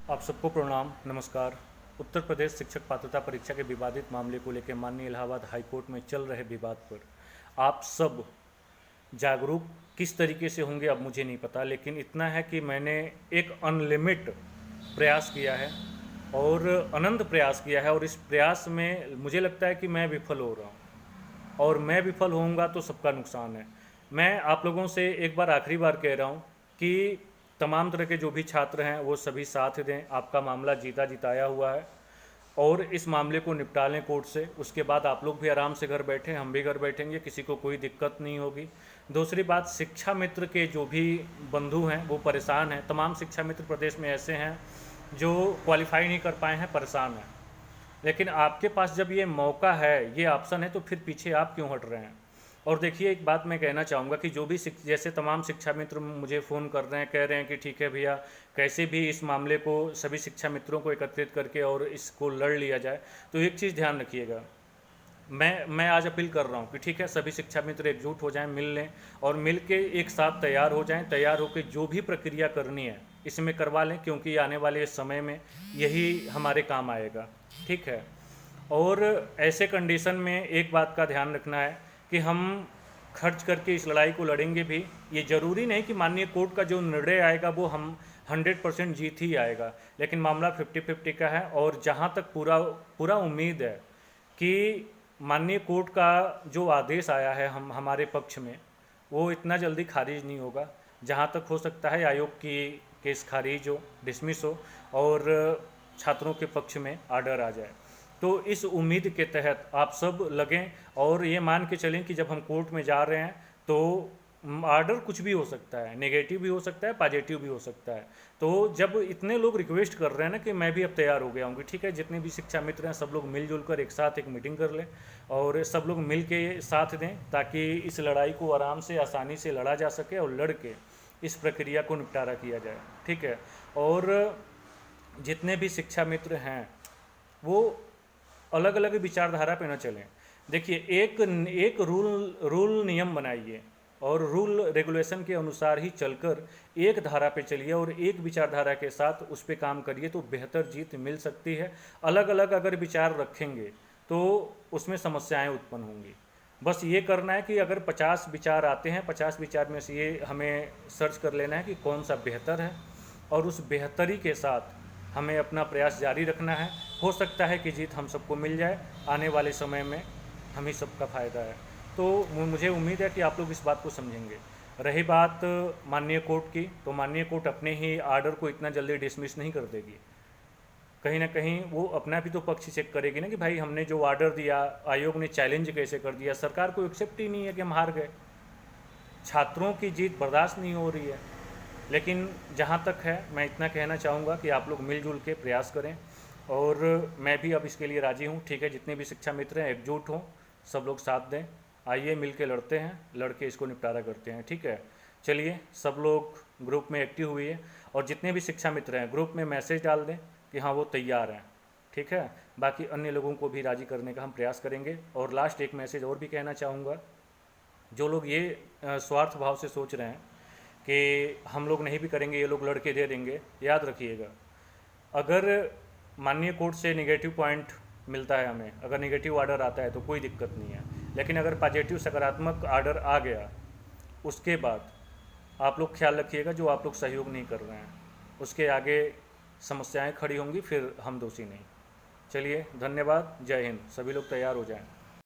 आप सबको प्रणाम, नमस्कार। उत्तर प्रदेश शिक्षक पात्रता परीक्षा के विवादित मामले को लेकर माननीय इलाहाबाद हाई कोर्ट में चल रहे विवाद पर आप सब जागरूक किस तरीके से होंगे अब मुझे नहीं पता, लेकिन इतना है कि मैंने एक अनलिमिट प्रयास किया है और अनंत प्रयास किया है, और इस प्रयास में मुझे लगता है कि मैं विफल हो रहा हूँ और मैं विफल होऊंगा तो सबका नुकसान है। मैं आप लोगों से एक बार आखिरी बार कह रहा हूँ कि तमाम तरह के जो भी छात्र हैं वो सभी साथ दें। आपका मामला जीता जिताया हुआ है और इस मामले को निपटा लें कोर्ट से। उसके बाद आप लोग भी आराम से घर बैठें, हम भी घर बैठेंगे, किसी को कोई दिक्कत नहीं होगी। दूसरी बात, शिक्षा मित्र के जो भी बंधु हैं वो परेशान हैं। तमाम शिक्षा मित्र प्रदेश में ऐसे हैं जो क्वालिफाई नहीं कर पाए हैं, परेशान हैं। लेकिन आपके पास जब ये मौका है, ये ऑप्शन है, तो फिर पीछे आप क्यों हट रहे हैं? और देखिए, एक बात मैं कहना चाहूँगा कि जो भी जैसे तमाम शिक्षा मित्र मुझे फ़ोन कर रहे हैं, कह रहे हैं कि ठीक है भैया, कैसे भी इस मामले को सभी शिक्षा मित्रों को एकत्रित करके और इसको लड़ लिया जाए। तो एक चीज़ ध्यान रखिएगा, मैं आज अपील कर रहा हूँ कि ठीक है, सभी शिक्षा मित्र एकजुट हो जाएं, मिल लें और मिल के एक साथ तैयार हो जाएं। तैयार होकर जो भी प्रक्रिया करनी है इसमें करवा लें, क्योंकि आने वाले समय में यही हमारे काम आएगा। ठीक है। और ऐसे कंडीशन में एक बात का ध्यान रखना है कि हम खर्च करके इस लड़ाई को लड़ेंगे भी। ये ज़रूरी नहीं कि माननीय कोर्ट का जो निर्णय आएगा वो हम 100% जीत ही आएगा, लेकिन मामला 50-50 का है। और जहाँ तक पूरा पूरा उम्मीद है कि माननीय कोर्ट का जो आदेश आया है हमारे पक्ष में, वो इतना जल्दी खारिज नहीं होगा। जहाँ तक हो सकता है आयोग की केस खारिज हो, डिसमिस हो और छात्रों के पक्ष में आर्डर आ जाए। तो इस उम्मीद के तहत आप सब लगें और ये मान के चलें कि जब हम कोर्ट में जा रहे हैं तो आर्डर कुछ भी हो सकता है, नेगेटिव भी हो सकता है, पॉजिटिव भी हो सकता है। तो जब इतने लोग रिक्वेस्ट कर रहे हैं ना कि मैं भी अब तैयार हो गया हूँ, ठीक है, जितने भी शिक्षा मित्र हैं सब लोग मिलजुल कर एक साथ एक मीटिंग कर लें और सब लोग मिल के साथ दें, ताकि इस लड़ाई को आराम से आसानी से लड़ा जा सके और लड़ के इस प्रक्रिया को निपटारा किया जाए। ठीक है। और जितने भी शिक्षा मित्र हैं वो अलग अलग विचारधारा पे न चलें। देखिए, एक एक रूल नियम बनाइए और रूल रेगुलेशन के अनुसार ही चलकर एक धारा पे चलिए और एक विचारधारा के साथ उस पर काम करिए, तो बेहतर जीत मिल सकती है। अलग अलग अगर विचार रखेंगे तो उसमें समस्याएं उत्पन्न होंगी। बस ये करना है कि अगर 50 विचार आते हैं, 50 विचार में से ये हमें सर्च कर लेना है कि कौन सा बेहतर है और उस बेहतरी के साथ हमें अपना प्रयास जारी रखना है। हो सकता है कि जीत हम सबको मिल जाए, आने वाले समय में हम ही सबका फ़ायदा है। तो मुझे उम्मीद है कि आप लोग इस बात को समझेंगे। रही बात माननीय कोर्ट की, तो माननीय कोर्ट अपने ही आर्डर को इतना जल्दी डिसमिस नहीं कर देगी। कहीं ना कहीं वो अपना भी तो पक्ष चेक करेगी ना कि भाई हमने जो ऑर्डर दिया, आयोग ने चैलेंज कैसे कर दिया। सरकार को एक्सेप्ट ही नहीं है कि हम हार गए, छात्रों की जीत बर्दाश्त नहीं हो रही है। लेकिन जहाँ तक है, मैं इतना कहना चाहूँगा कि आप लोग मिलजुल के प्रयास करें और मैं भी अब इसके लिए राज़ी हूँ। ठीक है, जितने भी शिक्षा मित्र हैं एकजुट हों, सब लोग साथ दें, आइए मिल के लड़ते हैं, लड़के इसको निपटारा करते हैं। ठीक है, चलिए सब लोग ग्रुप में एक्टिव हुए और जितने भी शिक्षा मित्र हैं ग्रुप में मैसेज डाल दें कि हाँ वो तैयार हैं। ठीक है, बाकी अन्य लोगों को भी राज़ी करने का हम प्रयास करेंगे। और लास्ट एक मैसेज और भी कहना चाहूँगा, जो लोग ये स्वार्थ भाव से सोच रहे हैं कि हम लोग नहीं भी करेंगे, ये लोग लड़के दे देंगे, याद रखिएगा, अगर माननीय कोर्ट से नेगेटिव पॉइंट मिलता है हमें, अगर नेगेटिव ऑर्डर आता है तो कोई दिक्कत नहीं है। लेकिन अगर पॉजिटिव सकारात्मक ऑर्डर आ गया, उसके बाद आप लोग ख्याल रखिएगा, जो आप लोग सहयोग नहीं कर रहे हैं उसके आगे समस्याएं खड़ी होंगी, फिर हम दोषी नहीं। चलिए, धन्यवाद, जय हिंद। सभी लोग तैयार हो जाएं।